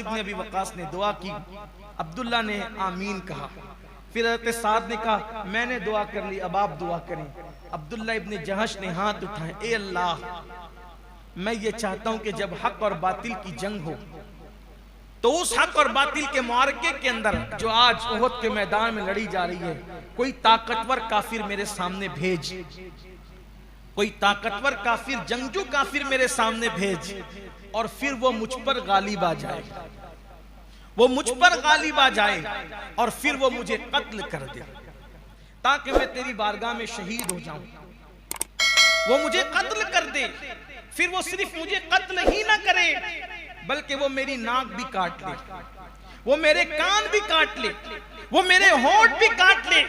इब्न अबी वक्कास ने दुआ की, अब्दुल्ला ने आमीन कहा। फिर हज़रत साद ने कहा मैंने दुआ कर ली, अब आप दुआ करें। अब्दुल्ला इब्न जहश ने हाथ उठाए, ए अल्लाह, मैं ये चाहता हूं कि जब हक और बातिल की जंग हो तो उस हक और बातिल के मार्के के अंदर जो आज उहद के मैदान में लड़ी जा रही है, कोई ताकतवर काफिर मेरे सामने भेज, कोई ताकतवर काफिर, जंगजू काफिर मेरे सामने भेज, और फिर वो मुझ पर गालिब आ जाए, वो मुझ पर गालिब आ जाए और फिर वो मुझे कत्ल कर दे, ताकि मैं तेरी बारगाह में शहीद हो जाऊं। वो मुझे कत्ल कर दे, फिर वो सिर्फ मुझे कत्ल ही ना करे बल्कि वो मेरी नाक भी काट ले, वो मेरे कान भी काट ले, वो मेरे होंठ भी काट ले,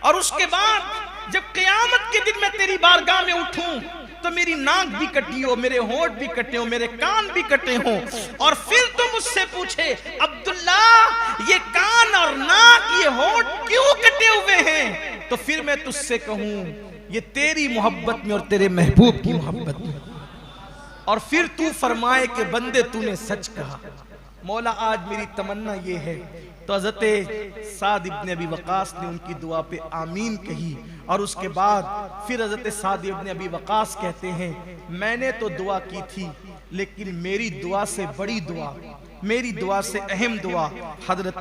और उसके बाद जब क़यामत के दिन मैं तेरी बारगाह में उठूं तो मेरी नाक भी कटी हो, मेरे होंठ भी कटे हो, मेरे कान भी कटे हो, और फिर तुम मुझसे पूछे अब्दुल्ला ये कान और नाक, ये होंठ क्यों कटे हुए हैं, तो फिर मैं तुझसे कहूं ये तेरी मोहब्बत में और तेरे महबूब की मोहब्बत में, और फिर तू फरमाए कि बंदे तूने सच कहा। मौला आज मेरी तमन्ना ये है। तो हज़रत साद इब्न अबी वक्कास ने उनकी दुआ पे आमीन कही, और उसके बाद फिर हज़रत साद इब्न अबी वक्कास कहते हैं मैंने तो दुआ की थी, लेकिन मेरी दुआ से बड़ी दुआ, मेरी दुआ से अहम दुआ हजरत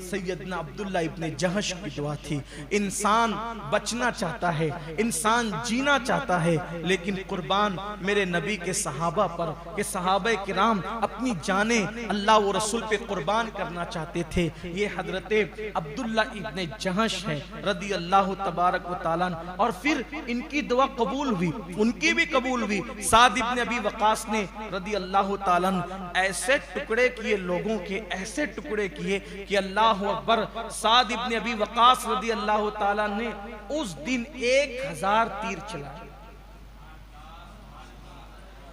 सैयदना अब्दुल्ला इब्न जहश की दुआ थी। इंसान बचना चाहता है, इंसान जीना चाहता है, लेकिन कुर्बान मेरे नबी के सहाबा पर, के सहाबा किराम अपनी जाने अल्लाह व रसूल पे कुर्बान करना चाहते थे। ये हजरत अब्दुल्ला इब्न जहश है रदी अल्लाह तबारक व तआला। और फिर इनकी दुआ कबूल हुई, उनकी भी कबूल हुई। साद इब्न अबी वक्कास ने रदी अल्लाह तआला ऐसे टुकड़े किए, लोगों के ऐसे टुकड़े किए कि अल्लाह अकबर। साद इब्न अबी वक्कास रदी अल्लाह ताला ने उस दिन 1000 तीर चलाए।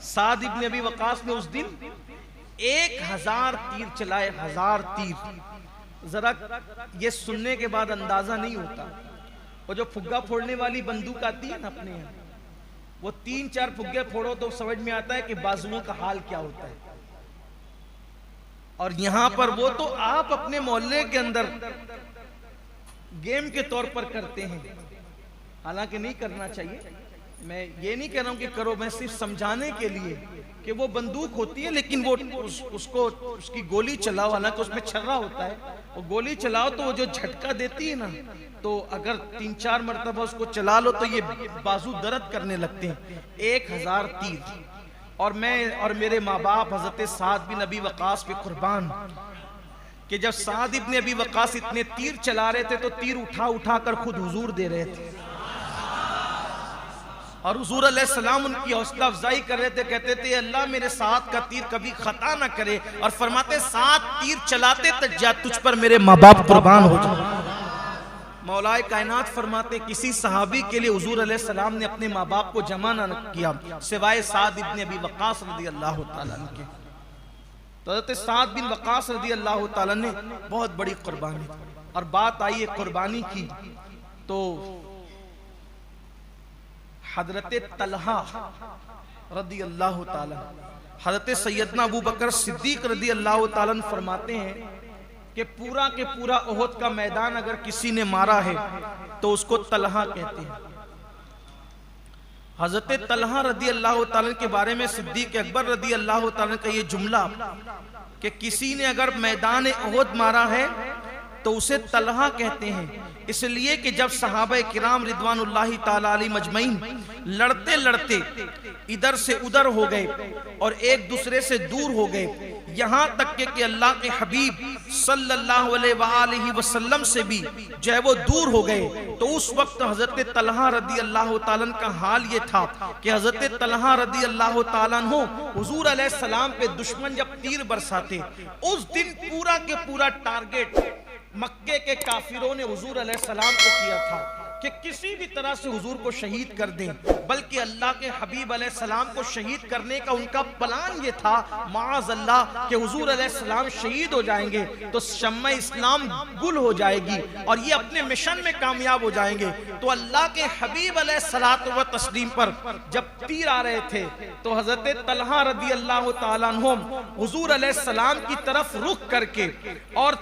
साद इब्न अबी वक्कास ने उस दिन 1000 तीर चलाए, 1000 तीर। जरा ये सुनने के बाद अंदाजा नहीं होता, वो जो फुग्गा फोड़ने वाली बंदूक आती है ना अपने यहाँ, वो 3-4 फुग्गे फोड़ो तो समझ में आता है कि बाजुओं का हाल क्या होता है। और यहां पर वो तो आप अपने मोहल्ले के अंदर गेम के तौर पर करते हैं, हालांकि नहीं करना चाहिए। मैं ये नहीं कह रहा हूं कि करो, मैं सिर्फ समझाने के लिए कि वो बंदूक होती है, लेकिन वो उसको उसकी गोली चलाओ, हालांकि उसमें छर्रा होता है, वो गोली चलाओ तो वो जो झटका देती है ना, तो अगर 3-4 मरतबा उसको चला लो तो ये बाजू दर्द करने लगते हैं। 1000 तीर। और मैं और मेरे माँ बाप हजरत साद बिन अबी वक्कास पे कुर्बान कि जब साद इब्न अबी वक्कास इतने तीर चला रहे थे तो तीर उठा उठा कर खुद हुजूर दे रहे थे, और हुजूर अलैहिस्सलाम उनकी हौसला अफजाई कर रहे थे। कहते थे अल्लाह मेरे साद का तीर कभी खता ना करे, और फरमाते 7 तीर चलाते तक जा तुझ पर मेरे माँ बाप कुर्बान हो जाए। मौलाए कायनात फरमाते किसी सहाबी के लिए हुजूर अलैहिस्सलाम ने अपने माँ बाप को जमा न किया सिवाय साद इब्न अबी वक्कास रदी अल्लाह ताला के। तो हज़रत साद बिन वक्कास रदी अल्लाह ताला ने बहुत बड़ी कुर्बानी। और बात आई है कुर्बानी की, तो हजरत तलहा रदी अल्लाह ताला, हजरत सैयदना अबू बकर सिद्दीक रदी अल्लाह ताला फरमाते हैं कि पूरा के पूरा उहद का मैदान अगर किसी ने मारा है तो उसको तलहा कहते हैं। हजरत तलहा रदी अल्लाह ताला के बारे में सिद्दीक अकबर रदी अल्लाह ताला का ये जुमला कि किसी ने अगर मैदान उहद मारा है तो उसे तलहा कहते हैं, इसलिए कि जब सहाबा किराम रिदवानुल्लाहि ताला अलैहिम अजमईन लड़ते लड़ते इधर से उधर हो गए और एक दूसरे से दूर हो गए, यहाँ तक कि अल्लाह के हबीब सल्लल्लाहु अलैहि वसल्लम से भी जो है वो दूर हो गए, तो उस वक्त हजरत तलहा रदी अल्लाह ताला का हाल ये था कि हजरत तलहा रदी अल्लाह ताला हो हुजूर अलैहिस्सलाम पे दुश्मन जब तीर बरसाते, उस दिन पूरा के पूरा टारगेट मक्के के काफिरों ने हुजूर अलैहिस्सलाम को किया था। कि किसी भी तरह से हुजूर को शहीद कर दें, बल्कि अल्लाह के हबीब अलैहिस्सलाम को शहीद करने का उनका प्लान ये था, माअज़ अल्लाह कि हुजूर अलैहिस्सलाम शहीद हो जाएंगे तो शम्मा इस्लाम गुल हो जाएगी और ये अपने मिशन में कामयाब हो जाएंगे। तो अल्लाह के हबीब अलैहिस्सलातु व तस्लीम पर जब तीर आ रहे थे तो हजरत तलहा रदी अल्लाह तआला अन्हु हुजूर अलैहिस्सलाम की तरफ रुख करके और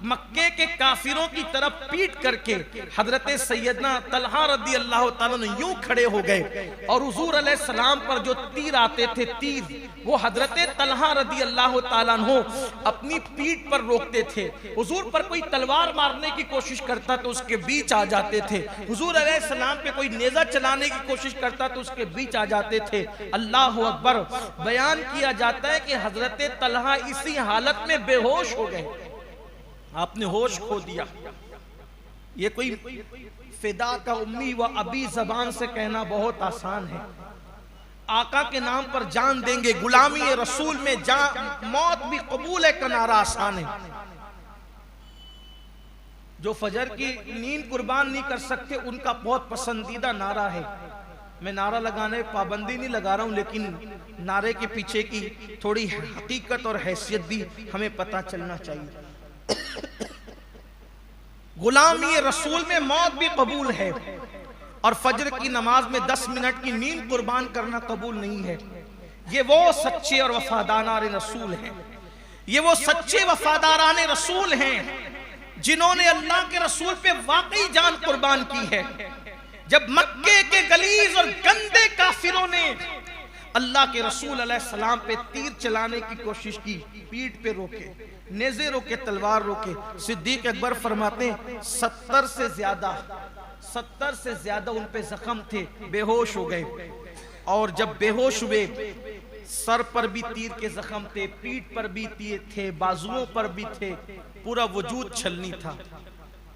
मक्के के काफिरों की तरफ पीट करके हजरत सैयदना तलहा रदी अल्लाह तआला ने यूं खड़े हो गए और हुजूर अलैहिस्सलाम पर जो तीर आते थे, तीर वो हजरत तलहा रदी अल्लाह तआला अन्हु अपनी पीठ पर रोकते थे। हुजूर पर कोई तलवार मारने की कोशिश करता तो उसके बीच आ जाते थे, हुजूर अलैहिस्सलाम पे कोई नेज़ा चलाने की कोशिश करता तो उसके बीच आ जाते थे। अल्लाह अकबर। बयान किया जाता है कि हजरत तलहा इसी हालत में बेहोश हो गए, आपने होश खो दिया। ये कोई फिदा का उम्मी व अबी जबान से कहना बहुत आसान है। आका के नाम पर जान देंगे, गुलामी रसूल में जान मौत भी कबूल है का नारा आसान है। जो फजर की नींद कुर्बान नहीं कर सकते उनका बहुत पसंदीदा नारा है। मैं नारा लगाने पाबंदी नहीं लगा रहा हूं, लेकिन नारे के पीछे की थोड़ी हकीकत और हैसियत भी हमें पता चलना चाहिए। गुलामी रसूल में मौत भी कबूल है और फजर की नमाज में 10 मिनट की नींद कुर्बान करना कबूल नहीं है। ये वो सच्चे और वफादार रसूल हैं, ये वो सच्चे वफादारान रसूल हैं जिन्होंने अल्लाह के रसूल पे वाकई जान कुर्बान की है। जब मक्के के गलीज और गंदे काफिरों ने अल्लाह के रसूल अलैहिस्सलाम पे तीर चलाने की कोशिश की, पीठ पे रोके, नेज़े रोके, तलवार रोके, सिद्दीक अकबर फरमाते हैं 70 से ज्यादा उन पे जख्म थे, बेहोश हो गए। और जब बेहोश हुए सर पर भी तीर के जख्म थे, पीठ पर भी तीर थे, बाजुओं पर भी थे, पूरा वजूद छलनी था।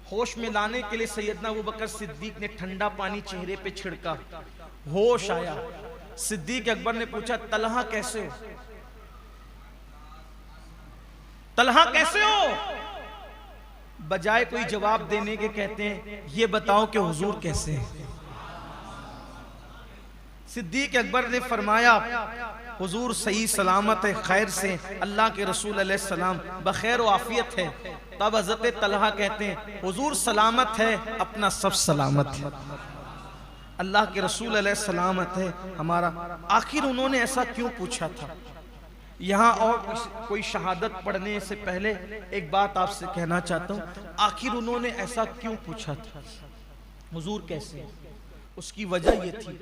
होश में लाने के लिए सैयदना अबू बकर सिद्दीक ने ठंडा पानी चेहरे पे छिड़का, होश आया। सिद्दीक अकबर ने पूछा तलहा कैसे हो, तलहा कैसे हो? बजाय कोई जवाब देने के कहते हैं ये बताओ कि हुजूर कैसे हैं। सिद्दीक अकबर ने फरमाया हुजूर सही सलामत है, खैर से, अल्लाह के रसूल अलैहिस्सलाम बखैर व आफियत है। तब हज़रत तलहा कहते हैं हुजूर सलामत है, अपना सब सलामत है, अल्लाह के रसूल अलैहिस्सलामत है हमारा। आखिर उन्होंने ऐसा क्यों पूछा था? यहाँ और कोई शहादत पढ़ने से पहले एक बात आपसे कहना चाहता हूँ, आखिर उन्होंने ऐसा क्यों पूछा था हुजूर कैसे? उसकी वजह यह थी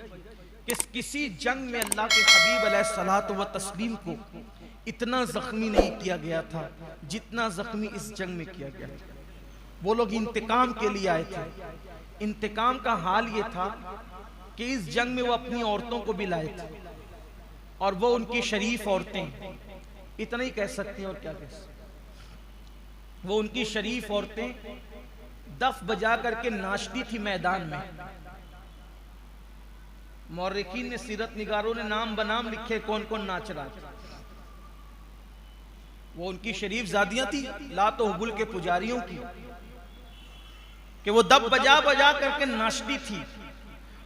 कि किसी जंग में अल्लाह के हबीब अलैहिस्सलातु व तस्लीम को इतना जख्मी नहीं किया गया था जितना जख्मी इस जंग में किया गया था। वो लोग इंतकाम के लिए आए थे। इंतकाम का हाल ये था कि इस जंग में वो अपनी औरतों को भी लाए थे और वो उनकी शरीफ औरतें, इतना ही कह सकते हैं और क्या कह सकते, वो उनकी शरीफ औरतें दफ बजा करके नाचती थी मैदान में। मौर्रिखीन ने, सीरत निगारों ने नाम बनाम लिखे कौन कौन नाच रहा था। वो उनकी शरीफ जादियां थी, लात और हुबुल के पुजारियों की, कि वो दब बजा बजा करके नाचती थी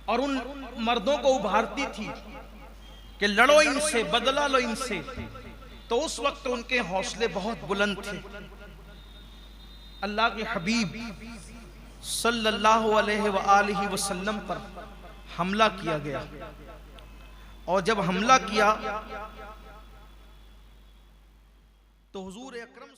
और उन मर्दों को उभारती थी कि लड़ो इनसे, बदला लो इनसे। तो उस वक्त उनके हौसले बहुत बुलंद थे। अल्लाह के हबीब सल्लल्लाहु अलैहि वसल्लम पर हमला किया गया और जब हमला किया तो हुजूर अकरम